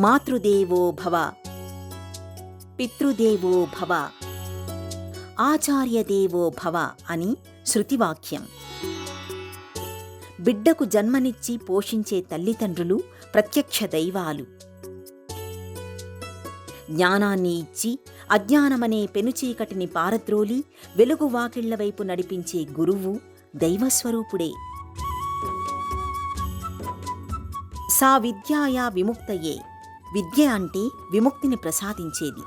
మాతృదేవో భవ, పితృదేవో భవ, ఆచార్యదేవో భవ అని శృతివాక్యం. బిడ్డకు జన్మనిచ్చి పోషించే తల్లిదండ్రులు ప్రత్యక్ష దైవాలు. జ్ఞానాన్ని ఇచ్చి అజ్ఞానమనే పెనుచీకటిని పారద్రోలి వెలుగు వాకిళ్ల వైపు నడిపించే గురువు దైవస్వరూపుడే. సా విద్యాయా విముక్తయే, విద్య అంటే విముక్తిని ప్రసాదించేది.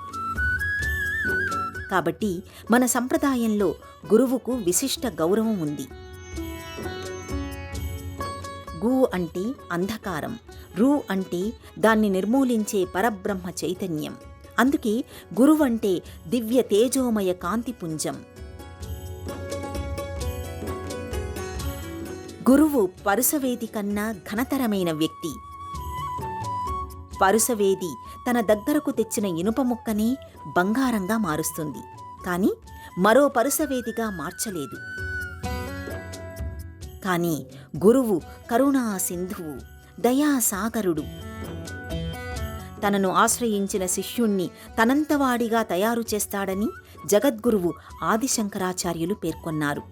కాబట్టి మన సంప్రదాయంలో గురువుకు విశిష్ట గౌరవం ఉంది. గు అంటే అంధకారం, రు అంటే దాన్ని నిర్మూలించే పరబ్రహ్మ చైతన్యం. అందుకే గురువంటే దివ్య తేజోమయ కాంతిపుంజం. గురువు పరుసవేది కన్నా ఘనతరమైన వ్యక్తి. పరుసవేది తన దగ్గరకు తెచ్చిన ఇనుప ముక్కనే బంగారంగా మారుస్తుంది, కానీ మరో పరుసవేదిగా మార్చలేదు. కానీ గురువు కరుణా సింధువు, దయాసాగరుడు. తనను ఆశ్రయించిన శిష్యుణ్ణి తనంతవాడిగా తయారు చేస్తాడని జగద్గురువు ఆదిశంకరాచార్యులు పేర్కొన్నారు.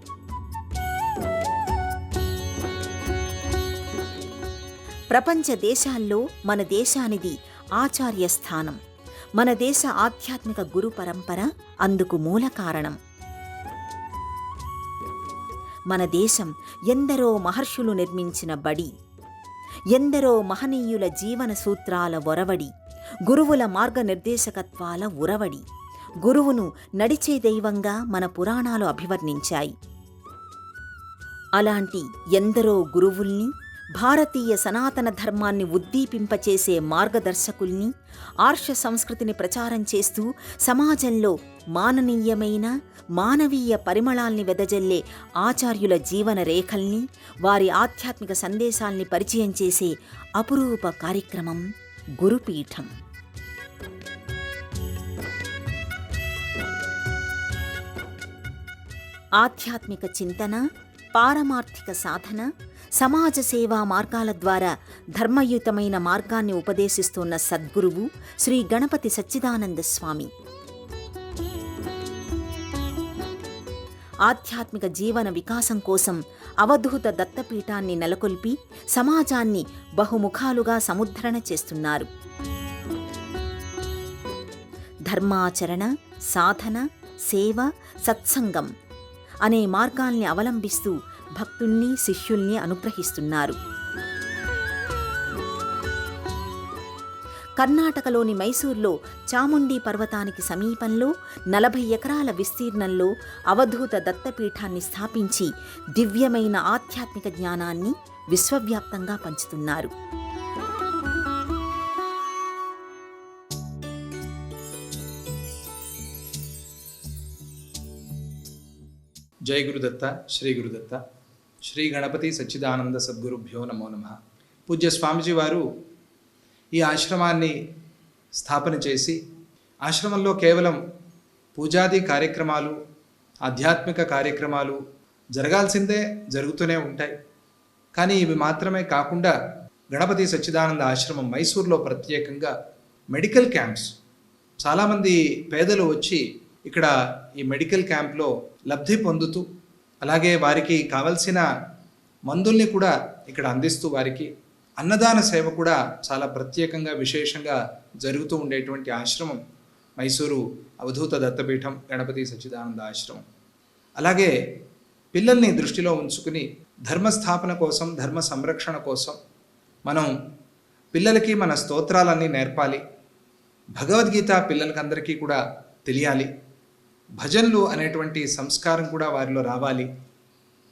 ప్రపంచ దేశాల్లో మన దేశానిది ఆచార్య స్థానం. మన దేశ ఆధ్యాత్మిక గురు పరంపర అందుకు మూల కారణం. మన దేశం ఎందరో మహర్షులు నిర్మించిన బడి, ఎందరో మహనీయుల జీవన సూత్రాల ఒరవడి, గురువుల మార్గనిర్దేశకత్వాల ఉరవడి. గురువును నడిచే దైవంగా మన పురాణాలు అభివర్ణించాయి. అలాంటి ఎందరో గురువుల్ని, భారతీయ సనాతన ధర్మాన్ని ఉద్దీపింపచేసే మార్గదర్శకుల్ని, ఆర్ష సంస్కృతిని ప్రచారం చేస్తూ సమాజంలో మాననీయమైన మానవీయ పరిమళాల్ని వెదజల్లే ఆచార్యుల జీవన రేఖల్ని, వారి ఆధ్యాత్మిక సందేశాల్ని పరిచయం చేసే అపురూప కార్యక్రమం గురుపీఠం. ఆధ్యాత్మిక చింతన, పారమార్థిక సాధన, సమాజ సేవా మార్గాల ద్వారా ధర్మయుతమైన మార్గాన్ని ఉపదేశిస్తున్న సద్గురువు శ్రీ గణపతి సచ్చిదానంద స్వామి. ఆధ్యాత్మిక జీవన వికాసం కోసం అవధూత దత్తపీఠాన్ని నెలకొల్పి సమాజాన్ని బహుముఖాలుగా సముద్ధరణ చేస్తున్నారు. ధర్మాచరణ, సాధన, సేవ, సత్సంగం అనే మార్గాల్ని అవలంబిస్తూ భక్తుల్ని, శిష్యుల్ని అనుగ్రహిస్తున్నారు. కర్ణాటకలోని మైసూర్లో చాముండి పర్వతానికి సమీపంలో 40 ఎకరాల విస్తీర్ణంలో అవధూత దత్తపీఠాన్ని స్థాపించి దివ్యమైన ఆధ్యాత్మిక జ్ఞానాన్ని విశ్వవ్యాప్తంగా పంచుతున్నారు. జై గురుదత్త, శ్రీ గురుదత్త. శ్రీ గణపతి సచ్చిదానంద సద్గురుభ్యో నమో నమః. పూజ్య స్వామిజీ వారు ఈ ఆశ్రమాన్ని స్థాపన చేసి, ఆశ్రమంలో కేవలం పూజాది కార్యక్రమాలు, ఆధ్యాత్మిక కార్యక్రమాలు జరగాల్సిందే జరుగుతూనే ఉంటాయి. కానీ ఇవి మాత్రమే కాకుండా గణపతి సచ్చిదానంద ఆశ్రమం మైసూర్లో ప్రత్యేకంగా మెడికల్ క్యాంప్స్, చాలామంది పేదలు వచ్చి ఇక్కడ ఈ మెడికల్ క్యాంప్లో లబ్ధి పొందుతూ, అలాగే వారికి కావలసిన మందుల్ని కూడా ఇక్కడ అందిస్తూ, వారికి అన్నదాన సేవ కూడా చాలా ప్రత్యేకంగా విశేషంగా జరుగుతూ ఉండేటువంటి ఆశ్రమం మైసూరు అవధూత దత్తపీఠం గణపతి సచ్చిదానంద ఆశ్రమం. అలాగే పిల్లల్ని దృష్టిలో ఉంచుకుని ధర్మస్థాపన కోసం, ధర్మ సంరక్షణ కోసం మనం పిల్లలకి మన స్తోత్రాలన్నీ నేర్పాలి. భగవద్గీత పిల్లలకందరికీ కూడా తెలియాలి. భజనలు అనేటువంటి సంస్కారం కూడా వారిలో రావాలి.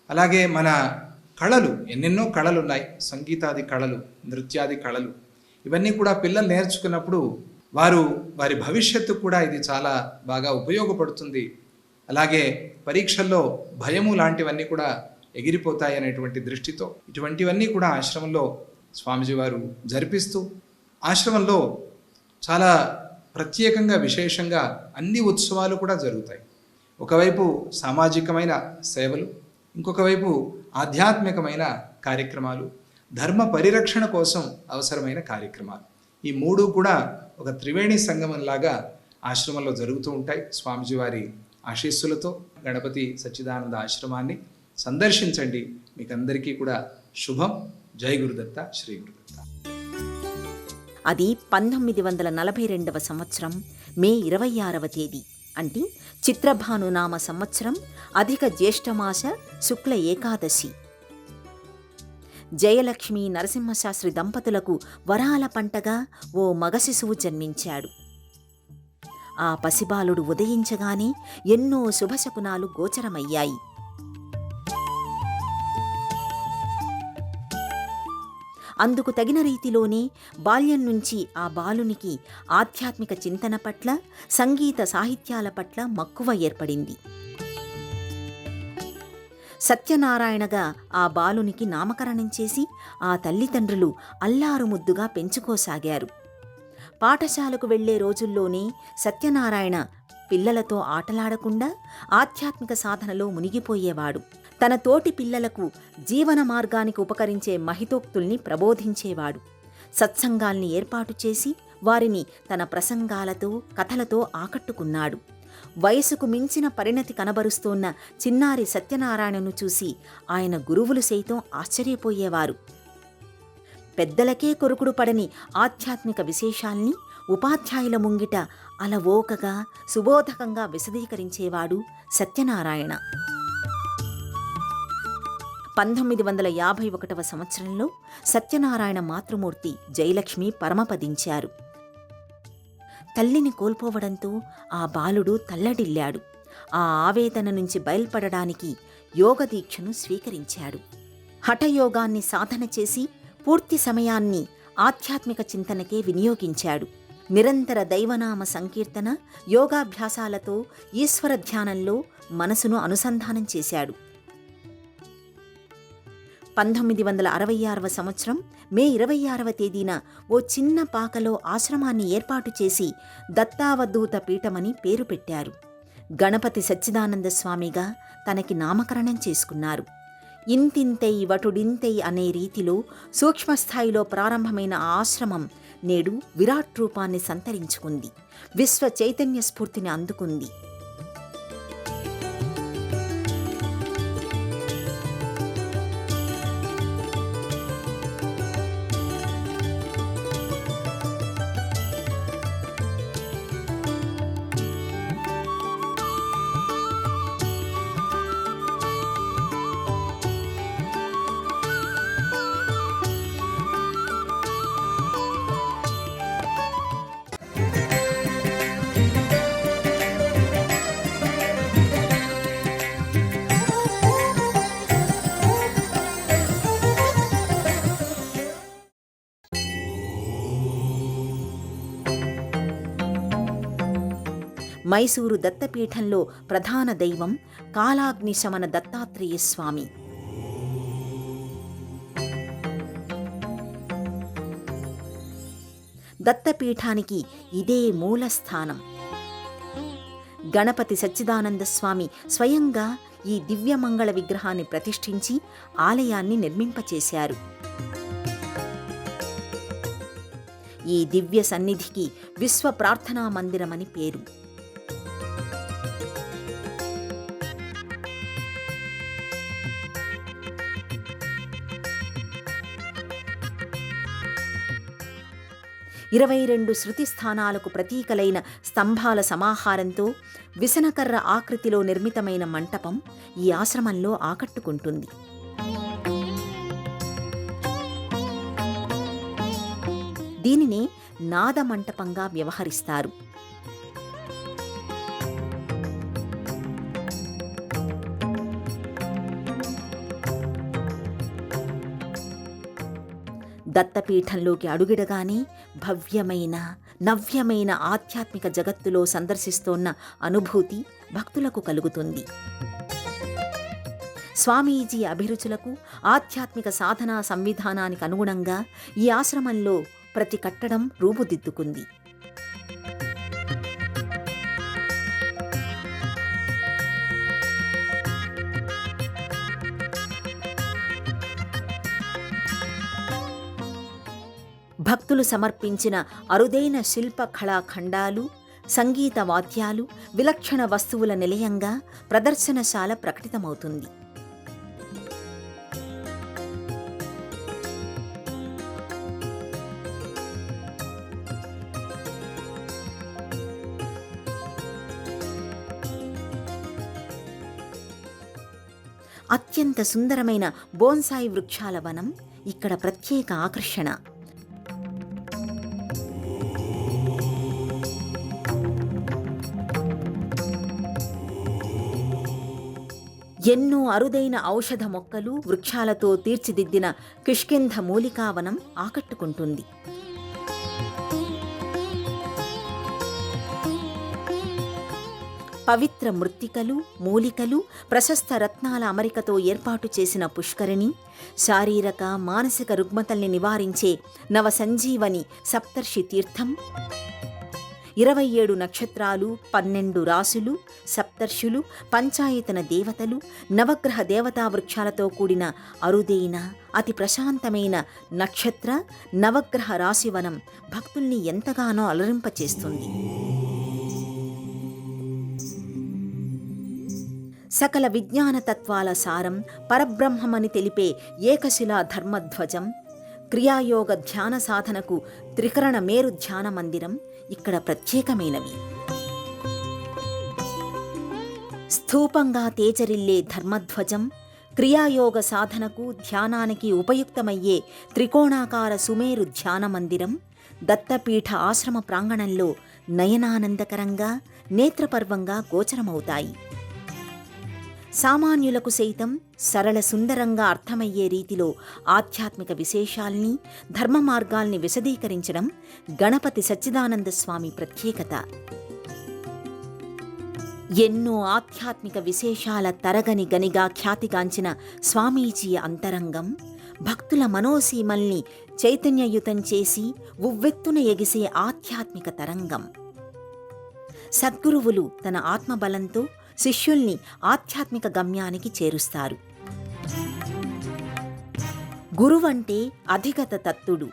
అలాగే మన కళలు, ఎన్నెన్నో కళలు ఉన్నాయి, సంగీతాది కళలు, నృత్యాది కళలు, ఇవన్నీ కూడా పిల్లలు నేర్చుకున్నప్పుడు వారి భవిష్యత్తు కూడా ఇది చాలా బాగా ఉపయోగపడుతుంది. అలాగే పరీక్షల్లో భయము లాంటివన్నీ కూడా ఎగిరిపోతాయి అనేటువంటి దృష్టితో ఇటువంటివన్నీ కూడా ఆశ్రమంలో స్వామిజీ వారు జరిపిస్తూ, ఆశ్రమంలో చాలా ప్రత్యేకంగా విశేషంగా అన్ని ఉత్సవాలు కూడా జరుగుతాయి. ఒకవైపు సామాజికమైన సేవలు, ఇంకొక వైపు ఆధ్యాత్మికమైన కార్యక్రమాలు, ధర్మ పరిరక్షణ కోసం అవసరమైన కార్యక్రమాలు, ఈ మూడు కూడా ఒక త్రివేణి సంగమంలాగా ఆశ్రమంలో జరుగుతూ ఉంటాయి. స్వామిజీ వారి ఆశీస్సులతో గణపతి సచ్చిదానంద ఆశ్రమాన్ని సందర్శించండి. మీకు అందరికీ కూడా శుభం. జై గురుదత్త, శ్రీ గురుదత్త. అది 1942 సంవత్సరం మే 26వ తేదీ, అంటే చిత్రభానునామ సంవత్సరం అధిక జ్యేష్ఠమాస శుక్ల ఏకాదశి. జయలక్ష్మి నరసింహశాస్త్రి దంపతులకు వరాల పంటగా ఓ మగ శిశువు జన్మించాడు. ఆ పసిబాలుడు ఉదయించగానే ఎన్నో శుభశకునాలు గోచరమయ్యాయి. అందుకు తగిన రీతిలోనే బాల్యం నుంచి ఆ బాలునికి ఆధ్యాత్మిక చింతన పట్ల, సంగీత సాహిత్యాల పట్ల మక్కువ ఏర్పడింది. సత్యనారాయణగా ఆ బాలునికి నామకరణం చేసి ఆ తల్లిదండ్రులు అల్లారుముద్దుగా పెంచుకోసాగారు. పాఠశాలకు వెళ్లే రోజుల్లోనే సత్యనారాయణ పిల్లలతో ఆటలాడకుండా ఆధ్యాత్మిక సాధనలో మునిగిపోయేవాడు. తన తోటి పిల్లలకు జీవన మార్గానికి ఉపకరించే మహితోక్తుల్ని ప్రబోధించేవాడు. సత్సంగాల్ని ఏర్పాటు చేసి వారిని తన ప్రసంగాలతో, కథలతో ఆకట్టుకున్నాడు. వయసుకు మించిన పరిణతి కనబరుస్తోన్న చిన్నారి సత్యనారాయణను చూసి ఆయన గురువులు సైతం ఆశ్చర్యపోయేవారు. పెద్దలకే కొరుకుడు పడని ఆధ్యాత్మిక విశేషాల్ని ఉపాధ్యాయుల ముంగిట అలవోకగా, సుబోధకంగా విశదీకరించేవాడు సత్యనారాయణ. 1951వ సంవత్సరంలో సత్యనారాయణ మాతృమూర్తి జయలక్ష్మి పరమపదించారు. తల్లిని కోల్పోవడంతో ఆ బాలుడు తల్లడిల్లాడు. ఆ ఆవేదన నుంచి బయల్పడడానికి యోగదీక్షను స్వీకరించాడు. హఠయోగాన్ని సాధన చేసి పూర్తి సమయాన్ని ఆధ్యాత్మిక చింతనకే వినియోగించాడు. నిరంతర దైవనామ సంకీర్తన, యోగాభ్యాసాలతో ఈశ్వర ధ్యానంలో మనసును అనుసంధానం చేశాడు. 1966వ సంవత్సరం మే 26వ తేదీన ఓ చిన్న పాకలో ఆశ్రమాన్ని ఏర్పాటు చేసి దత్తావధూత పీఠమని పేరు పెట్టారు. గణపతి సచ్చిదానంద స్వామిగా తనకి నామకరణం చేసుకున్నారు. ఇంతింతై వటుడింతై అనే రీతిలో సూక్ష్మస్థాయిలో ప్రారంభమైన ఆ ఆశ్రమం నేడు విరాట్ రూపాన్ని సంతరించుకుంది. విశ్వ చైతన్య స్ఫూర్తిని అందుకుంది. మైసూరు దత్తపీఠంలో ప్రధాన దైవం కాలాగ్నిశమన దత్తాత్రేయ స్వామి. దత్తపీఠానికి ఇదే మూలస్థానం. గణపతి సచ్చిదానంద స్వామి స్వయంగా ఈ దివ్యమంగళ విగ్రహాన్ని ప్రతిష్ఠించి ఆలయాన్ని నిర్మింపచేశారు. ఈ దివ్య సన్నిధికి విశ్వ ప్రార్థనా మందిరమని పేరు. ఇరవై 22 శృతి స్థానాలకు ప్రతీకలైన స్తంభాల సమాహారంతో విసనకర్ర ఆకృతిలో నిర్మితమైన మంటపం ఈ ఆశ్రమంలో ఆకట్టుకుంటుంది. దీనిని నాద మంటపంగా వ్యవహరిస్తారు. దత్తపీఠంలోకి అడుగిడగానే భవ్యమైన, నవ్యమైన ఆధ్యాత్మిక జగత్తులో సందర్శిస్తోన్న అనుభూతి భక్తులకు కలుగుతుంది. స్వామీజీ అభిరుచులకు, ఆధ్యాత్మిక సాధనా సంవిధానానికి అనుగుణంగా ఈ ఆశ్రమంలో ప్రతి కట్టడం రూపుదిద్దుకుంది. భక్తులు సమర్పించిన అరుదైన శిల్ప కళాఖండాలు, సంగీత వాద్యాలు, విలక్షణ వస్తువుల నిలయంగా ప్రదర్శనశాల ప్రకటితమవుతుంది. అత్యంత సుందరమైన బోన్సాయి వృక్షాల వనం ఇక్కడ ప్రత్యేక ఆకర్షణ. ఎన్నో అరుదైన ఔషధ మొక్కలు, వృక్షాలతో తీర్చిదిద్దిన కిష్కింధ మూలికావనం ఆకట్టుకుంటుంది. పవిత్ర మృత్తికలు, మూలికలు, ప్రశస్త రత్నాల అమరికతో ఏర్పాటు చేసిన పుష్కరిణి, శారీరక మానసిక రుగ్మతల్ని నివారించే నవసంజీవని సప్తర్షి తీర్థం, 27 నక్షత్రాలు, 12 రాసులు, సప్తర్షులు, పంచాయతన దేవతలు, నవగ్రహ దేవతా వృక్షాలతో కూడిన అరుదైన అతి ప్రశాంతమైన నక్షత్ర నవగ్రహ రాశివనం భక్తుల్ని ఎంతగానో అలరింపచేస్తుంది. సకల విజ్ఞాన తత్వాల సారం, పరబ్రహ్మమని తెలిపే ఏకశిలా ధర్మధ్వజం, క్రియాయోగ ధ్యాన సాధనకు త్రికరణ మేరు ధ్యాన మందిరం ఇక్కడ ప్రత్యేకమైనవి. స్థూపంగా తేజరిల్లే ధర్మధ్వజం, క్రియాయోగ సాధనకు ధ్యానానికి ఉపయుక్తమయ్యే త్రికోణాకార సుమేరు ధ్యాన మందిరం దత్తపీఠ ఆశ్రమ ప్రాంగణంలో నయనానందకరంగా, నేత్రపర్వంగా గోచరమవుతాయి. సామాన్యులకు సైతం సరళ సుందరంగా అర్థమయ్యే రీతిలో ఆధ్యాత్మిక విశేషాల్ని, ధర్మ మార్గాల్ని విశదీకరించడం గణపతి సచ్చిదానంద స్వామి ప్రత్యేకత. ఎన్నో ఆధ్యాత్మిక విశేషాల తరగని గనిగా ఖ్యాతిగాంచిన స్వామీజీ అంతరంగం భక్తుల మనోసీమల్ని చైతన్యయుతం చేసి ఉవ్వెత్తున ఎగిసే ఆధ్యాత్మిక తరంగం. సద్గురువులు తన ఆత్మబలంతో శిష్యుల్ని ఆధ్యాత్మిక గమ్యానికి చేరుస్తారు. గురువంటే అధిగత తత్తుడు,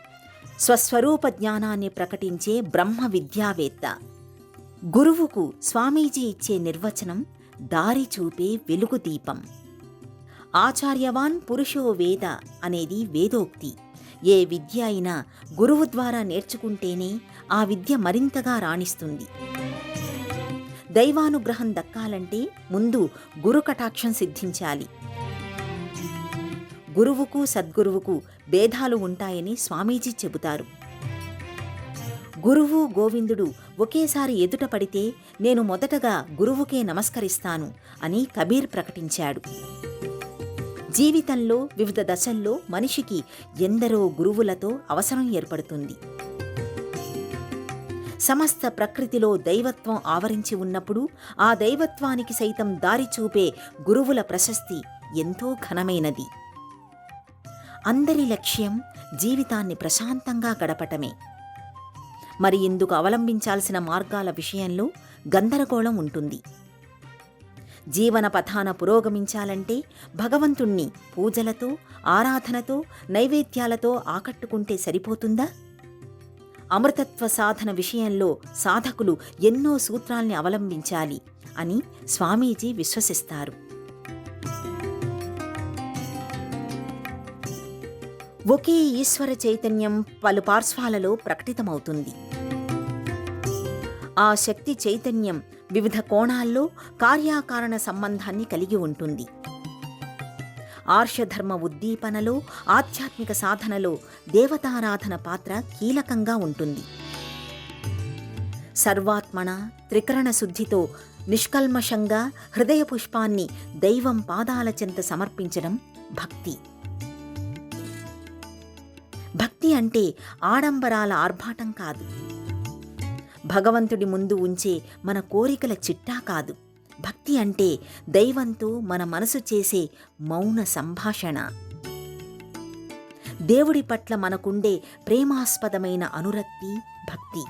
స్వస్వరూప జ్ఞానాన్ని ప్రకటించే బ్రహ్మ విద్యావేత్త. గురువుకు స్వామీజీ ఇచ్చే నిర్వచనం దారి చూపే వెలుగు దీపం. ఆచార్యవాన్ పురుషో వేద అనేది వేదోక్తి. ఏ విద్య అయినా గురువు ద్వారా నేర్చుకుంటేనే ఆ విద్య మరింతగా రాణిస్తుంది. దైవానుగ్రహం దక్కాలంటే ముందు గురు కటాక్షం సిద్ధించాలి. గురువుకు సద్గురువుకు భేదాలు ఉంటాయని స్వామీజీ చెబుతారు. గురువు గోవిందుడు ఒకేసారి ఎదుట పడితే నేను మొదటగా గురువుకే నమస్కరిస్తాను అని కబీర్ ప్రకటించాడు. జీవితంలో వివిధ దశల్లో మనిషికి ఎందరో గురువులతో అవసరం ఏర్పడుతుంది. సమస్త ప్రకృతిలో దైవత్వం ఆవరించి ఉన్నప్పుడు ఆ దైవత్వానికి సైతం దారి చూపే గురువుల ప్రశస్తి ఎంతో ఘనమైనది. అందరి లక్ష్యం జీవితాన్ని ప్రశాంతంగా గడపటమే. మరి ఇందుకు అవలంబించాల్సిన మార్గాల విషయంలో గందరగోళం ఉంటుంది. జీవన పథాన పురోగమించాలంటే భగవంతుణ్ణి పూజలతో, ఆరాధనతో, నైవేద్యాలతో ఆకట్టుకుంటే సరిపోతుందా? అమృతత్వ సాధన విషయంలో సాధకులు ఎన్నో సూత్రాల్ని అవలంబించాలి అని స్వామీజీ విశ్వసిస్తారు. ఒకే ఈశ్వర చైతన్యం పలు పార్శ్వాలలో ప్రకటితమవుతుంది. ఆ శక్తి చైతన్యం వివిధ కోణాల్లో కార్యాకారణ సంబంధాన్ని కలిగి ఉంటుంది. ఆర్షధర్మ ఉద్దీపనలో, ఆధ్యాత్మిక సాధనలో దేవతారాధన పాత్ర కీలకంగా ఉంటుంది. సర్వాత్మన త్రికరణ శుద్ధితో నిష్కల్మషంగా హృదయ పుష్పాన్ని దైవం పాదాల చెంత సమర్పించడం భక్తి. భక్తి అంటే ఆడంబరాల ఆర్భాటం కాదు. భగవంతుడి ముందు ఉంచే మన కోరికల చిట్టా కాదు. భక్తి అంటే దైవంతో మన మనసు చేసే మౌన సంభాషణ. దేవుడి పట్ల మనకుండే ప్రేమాస్పదమైన అనురక్తి భక్తి.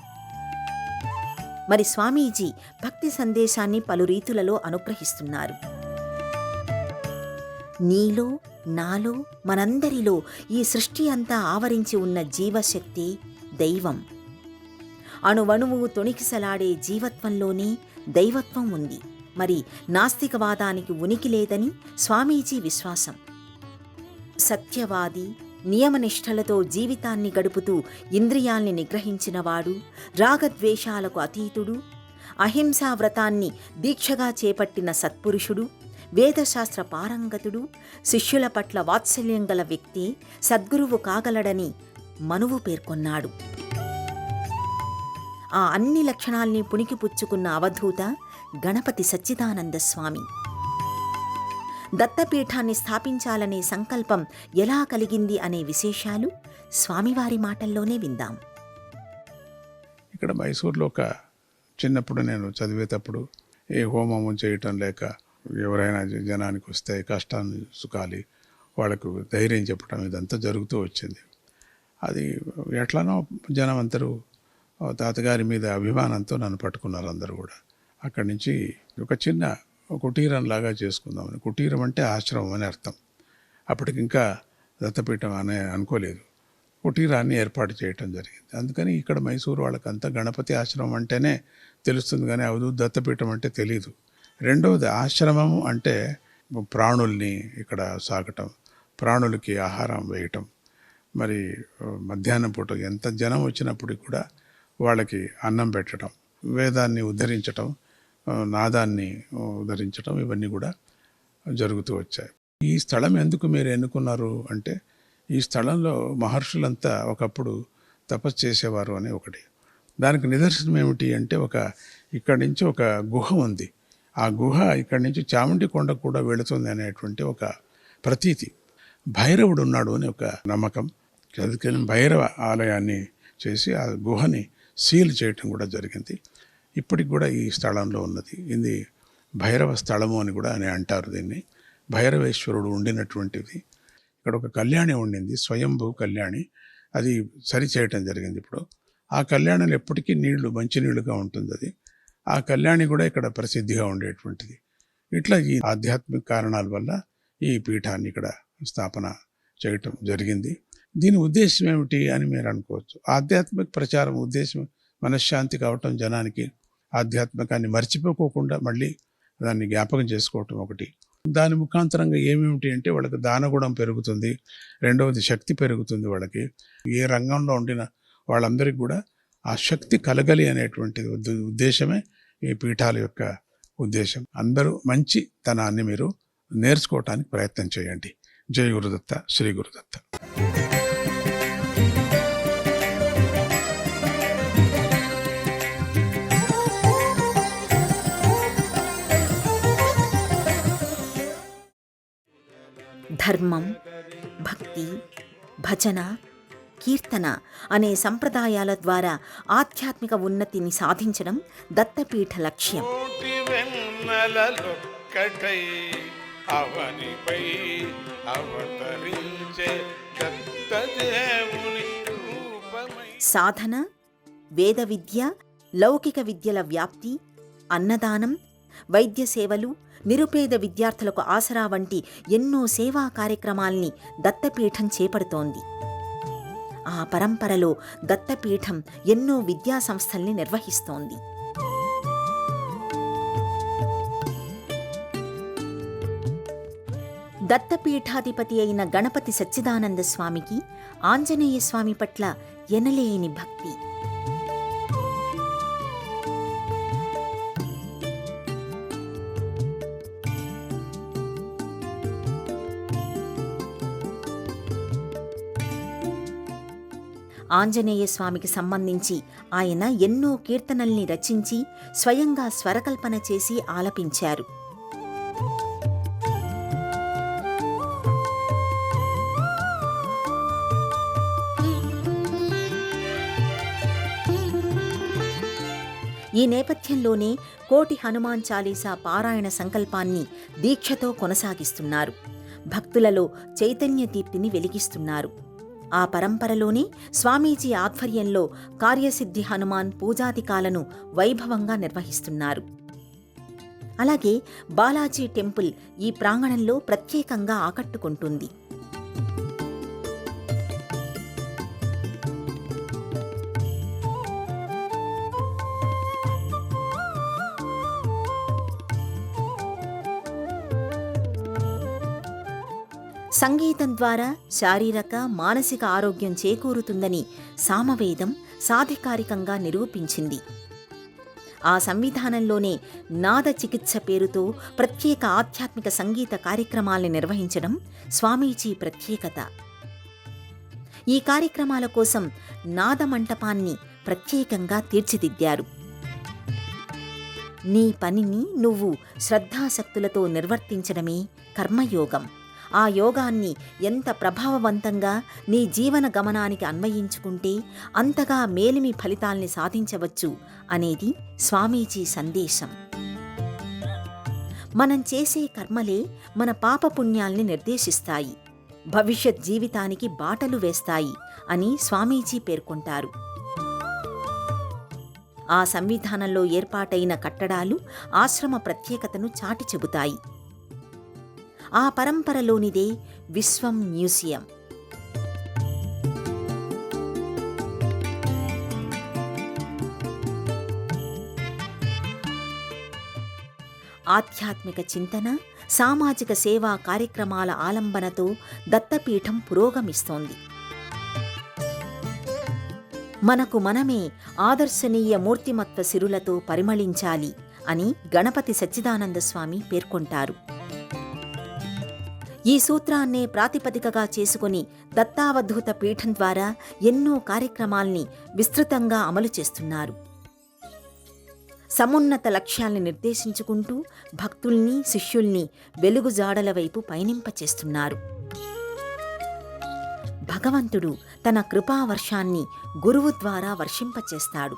మరి స్వామీజీ భక్తి సందేశాన్ని పలు రీతులలో అనుగ్రహిస్తున్నారు. నీలో నాలో, మనందరిలో ఈ సృష్టి అంతా ఆవరించి ఉన్న జీవశక్తి దైవం. అణువణువు తొణికిసలాడే జీవత్వంలోనే దైవత్వం ఉంది. మరి నాస్తికవాదానికి ఉనికి లేదని స్వామీజీ విశ్వాసం. సత్యవాది, నియమనిష్టలతో జీవితాన్ని గడుపుతూ ఇంద్రియాల్ని నిగ్రహించినవాడు, రాగద్వేషాలకు అతీతుడు, అహింసా వ్రతాన్ని దీక్షగా చేపట్టిన సత్పురుషుడు, వేదశాస్త్ర పారంగతుడు, శిష్యుల పట్ల వాత్సల్యం గల వ్యక్తి సద్గురువు కాగలడని మనువు పేర్కొన్నాడు. ఆ అన్ని లక్షణాల్ని పుణికిపుచ్చుకున్న అవధూత గణపతి సచ్చిదానంద స్వామి. దత్తపీఠాన్ని స్థాపించాలనే సంకల్పం ఎలా కలిగింది అనే విశేషాలు స్వామివారి మాటల్లోనే విందాం. ఇక్కడ మైసూర్లో చిన్నప్పుడు నేను చదివేటప్పుడు ఏ హోమము చేయటం లేక ఎవరైనా జనానికి వస్తే కష్టాన్ని సుఖాలి వాళ్ళకు ధైర్యం చెప్పడం ఇదంతా జరుగుతూ వచ్చింది. అది ఎట్లనో జనం అందరూ తాతగారి మీద అభిమానంతో నన్ను పట్టుకున్నారు అందరూ కూడా. అక్కడి నుంచి ఒక చిన్న కుటీరంలాగా చేసుకుందామని. కుటీరం అంటే ఆశ్రమం అని అర్థం. అప్పటికి ఇంకా దత్తపీఠం అనే అనుకోలేదు. కుటీరాన్ని ఏర్పాటు చేయటం జరిగింది. అందుకని ఇక్కడ మైసూరు వాళ్ళకంతా గణపతి ఆశ్రమం అంటేనే తెలుస్తుంది, కానీ అవధూత దత్తపీఠం అంటే తెలీదు. రెండవది ఆశ్రమము అంటే ప్రాణుల్ని ఇక్కడ సాగటం, ప్రాణులకి ఆహారం వేయటం, మరి మధ్యాహ్నం పూట ఎంత జనం వచ్చినప్పటికి కూడా వాళ్ళకి అన్నం పెట్టడం, వేదాన్ని ఉద్ధరించటం, నాదాన్ని ఉద్ధరించటం, ఇవన్నీ కూడా జరుగుతూ వచ్చాయి. ఈ స్థలం ఎందుకు మీరు ఎన్నుకున్నారు అంటే, ఈ స్థలంలో మహర్షులంతా ఒకప్పుడు తపస్సు చేసేవారు అని ఒకటి. దానికి నిదర్శనం ఏమిటి అంటే, ఇక్కడి నుంచి ఒక గుహ ఉంది. ఆ గుహ ఇక్కడి నుంచి చాముండి కొండకు కూడా వెళుతుంది అనేటువంటి ఒక ప్రతీతి. భైరవుడు ఉన్నాడు అని ఒక నమ్మకం. అందుకని భైరవ ఆలయాన్ని చేసి ఆ గుహని సీల్ చేయటం కూడా జరిగింది. ఇప్పటికి కూడా ఈ స్థలంలో ఉన్నది. ఇది భైరవ స్థలము అని కూడా అని అంటారు దీన్ని. భైరవేశ్వరుడు ఉండినటువంటిది. ఇక్కడ ఒక కళ్యాణి ఉండింది, స్వయంభూ కళ్యాణి. అది సరి చేయటం జరిగింది ఇప్పుడు. ఆ కళ్యాణిలో ఎప్పటికీ మంచి నీళ్లుగా ఉంటుంది అది. ఆ కళ్యాణి కూడా ఇక్కడ ప్రసిద్ధిగా ఉండేటువంటిది. ఇట్లా ఈ ఆధ్యాత్మిక కారణాల వల్ల ఈ పీఠాన్ని ఇక్కడ స్థాపన చేయటం జరిగింది. దీని ఉద్దేశం ఏమిటి అని మీరు అనుకోవచ్చు. ఆధ్యాత్మిక ప్రచారం ఉద్దేశం మనశ్శాంతి కావటం, జనానికి ఆధ్యాత్మికాన్ని మర్చిపోకోకుండా మళ్ళీ దాన్ని జ్ఞాపకం చేసుకోవటం ఒకటి. దాని ముఖాంతరంగా ఏమేమిటి అంటే, వాళ్ళకి దానగుణం పెరుగుతుంది. రెండవది శక్తి పెరుగుతుంది. వాళ్ళకి ఏ రంగంలో ఉండిన వాళ్ళందరికీ కూడా ఆ శక్తి కలగలి అనేటువంటి ఉద్దేశమే ఈ పీఠాల యొక్క ఉద్దేశం. అందరూ మంచితనాన్ని మీరు నేర్చుకోవటానికి ప్రయత్నం చేయండి. జై గురుదత్త, శ్రీ గురుదత్త. ధర్మం, భక్తి, భజన, కీర్తన అనే సంప్రదాయాల ద్వారా ఆధ్యాత్మిక ఉన్నతిని సాధించడం దత్తపీఠ లక్ష్యం. సాధన, వేద విద్య, లౌకిక విద్యల వ్యాప్తి, అన్నదానం, వైద్య సేవలు, నిరుపేద విద్యార్థులకు ఆసరా వంటి ఎన్నో సేవా కార్యక్రమాల్ని దత్తపీఠం చేపడుతోంది. ఆ పరంపరలో దత్తపీఠం ఎన్నో విద్యా సంస్థల్ని నిర్వహిస్తోంది. దత్తపీఠాధిపతి అయిన గణపతి సచ్చిదానంద స్వామికి ఆంజనేయ స్వామి పట్ల ఎనలేని భక్తి. ఆంజనేయ స్వామికి సంబంధించి ఆయన ఎన్నో కీర్తనల్ని రచించి స్వయంగా స్వరకల్పన చేసి ఆలపించారు. ఈ నేపథ్యంలోనే కోటి హనుమాన్ చాలీసా పారాయణ సంకల్పాన్ని దీక్షతో కొనసాగిస్తున్నారు. భక్తులలో చైతన్య దీప్తిని వెలిగిస్తున్నారు. ఆ పరంపరలోనే స్వామీజీ ఆధ్వర్యంలో కార్యసిద్ధి హనుమాన్ పూజాధికాలను వైభవంగా నిర్వహిస్తున్నారు. అలాగే బాలాజీ టెంపుల్ ఈ ప్రాంగణంలో ప్రత్యేకంగా ఆకట్టుకుంటుంది. సంగీతం ద్వారా శారీరక, మానసిక ఆరోగ్యం చేకూరుతుందని సామవేదం సాధికారికంగా నిరూపించింది. ఆ సంవిధానంలోనే నాద చికిత్స పేరుతో ప్రత్యేక ఆధ్యాత్మిక సంగీత కార్యక్రమాల్ని నిర్వహించడం స్వామీజీ ప్రత్యేకత. ఈ కార్యక్రమాల కోసం నాద మంటపాన్ని ప్రత్యేకంగా తీర్చిదిద్దారు. నీ పనిని నువ్వు శ్రద్ధాశక్తులతో నిర్వర్తించడమే కర్మయోగం. ఆ యోగాన్ని ఎంత ప్రభావవంతంగా నీ జీవన గమనానికి అన్వయించుకుంటే అంతగా మేలిమి ఫలితాల్ని సాధించవచ్చు అనేది స్వామీజీ సందేశం. మనం చేసే కర్మలే మన పాపపుణ్యాల్ని నిర్దేశిస్తాయి, భవిష్యత్ జీవితానికి బాటలు వేస్తాయి అని స్వామీజీ పేర్కొంటారు. ఆ సంవిధానంలో ఏర్పాటైన కట్టడాలు ఆశ్రమ ప్రత్యేకతను చాటి చెబుతాయి. ఆ పరంపరలోనిదే విశ్వం మ్యూజియం. ఆధ్యాత్మిక చింతన, సామాజిక సేవా కార్యక్రమాల ఆలంబనతో దత్తపీఠం పురోగమిస్తోంది. మనకు మనమే ఆదర్శనీయ మూర్తిమత్వ సిరులతో పరిమళించాలి అని గణపతి సచ్చిదానంద స్వామి పేర్కొంటారు. ఈ సూత్రాన్నే ప్రాతిపదికగా చేసుకుని దత్తావధూత పీఠం ద్వారా ఎన్నో కార్యక్రమాల్ని విస్తృతంగా అమలు చేస్తున్నారు. సమున్నత లక్ష్యాల్ని నిర్దేశించుకుంటూ భక్తుల్ని, శిష్యుల్ని వెలుగుజాడల వైపు పయనింపచేస్తున్నారు. భగవంతుడు తన కృపావర్షాన్ని గురువు ద్వారా వర్షింపచేస్తాడు.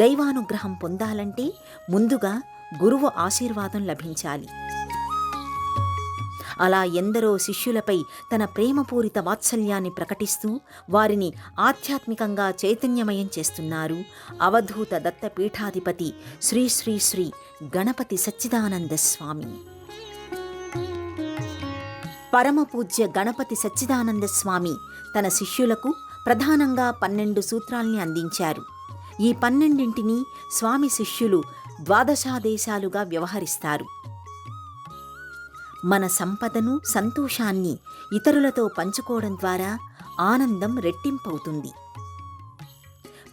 దైవానుగ్రహం పొందాలంటే ముందుగా గురువు ఆశీర్వాదం లభించాలి. అలా ఎందరో శిష్యులపై తన ప్రేమపూరిత వాత్సల్యాన్ని ప్రకటిస్తూ వారిని ఆధ్యాత్మికంగా చైతన్యమయం చేస్తున్నారు అవధూత దత్తపీఠాధిపతి శ్రీ శ్రీ శ్రీ గణపతి సచ్చిదానంద స్వామి. పరమపూజ్య గణపతి సచ్చిదానంద స్వామి తన శిష్యులకు ప్రధానంగా 12 సూత్రాల్ని అందించారు. ఈ 12ంటిని స్వామి శిష్యులు ద్వాదశాదేశాలుగా వ్యవహరిస్తారు. మన సంపదను, సంతోషాన్ని ఇతరులతో పంచుకోవడం ద్వారా ఆనందం రెట్టింపవుతుంది.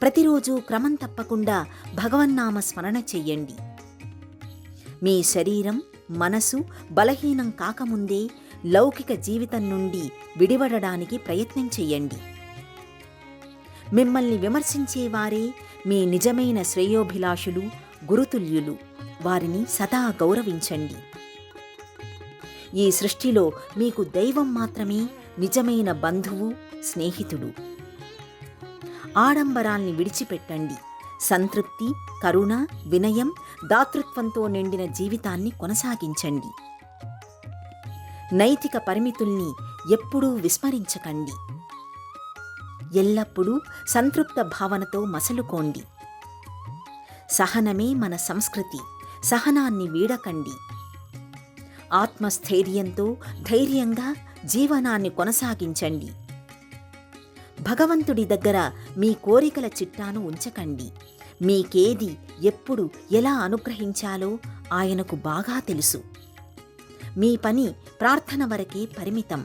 ప్రతిరోజు క్రమం తప్పకుండా భగవన్నామ స్మరణ చెయ్యండి. మీ శరీరం, మనసు బలహీనం కాకముందే లౌకిక జీవితం నుండి విడివడడానికి ప్రయత్నం చెయ్యండి. మిమ్మల్ని విమర్శించేవారే మీ నిజమైన శ్రేయోభిలాషులు, గురుతుల్యులు. వారిని సదా గౌరవించండి. ఈ సృష్టిలో మీకు దైవం మాత్రమే నిజమైన బంధువు, స్నేహితుడు. ఆడంబరాల్ని విడిచిపెట్టండి. సంతృప్తి, కరుణ, వినయం, దాతృత్వంతో నిండిన జీవితాన్ని కొనసాగించండి. నైతిక పరిమితుల్ని ఎప్పుడూ విస్మరించకండి. ఎల్లప్పుడూ సంతృప్త భావనతో మసలుకోండి. సహనమే మన సంస్కృతి. సహనాన్ని వీడకండి. ఆత్మస్థైర్యంతో ధైర్యంగా జీవనాన్ని కొనసాగించండి. భగవంతుడి దగ్గర మీ కోరికల చిట్టాను ఉంచకండి. మీకేది ఎప్పుడు ఎలా అనుగ్రహించాలో ఆయనకు బాగా తెలుసు. మీ పని ప్రార్థన వరకే పరిమితం.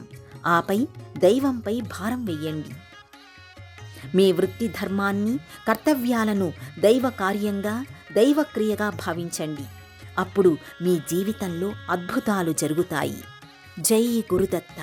ఆపై దైవంపై భారం వెయ్యండి. మీ వృత్తి ధర్మాన్ని, కర్తవ్యాలను దైవ కార్యంగా, దైవక్రియగా భావించండి. అప్పుడు మీ జీవితంలో అద్భుతాలు జరుగుతాయి. జై గురుదత్త.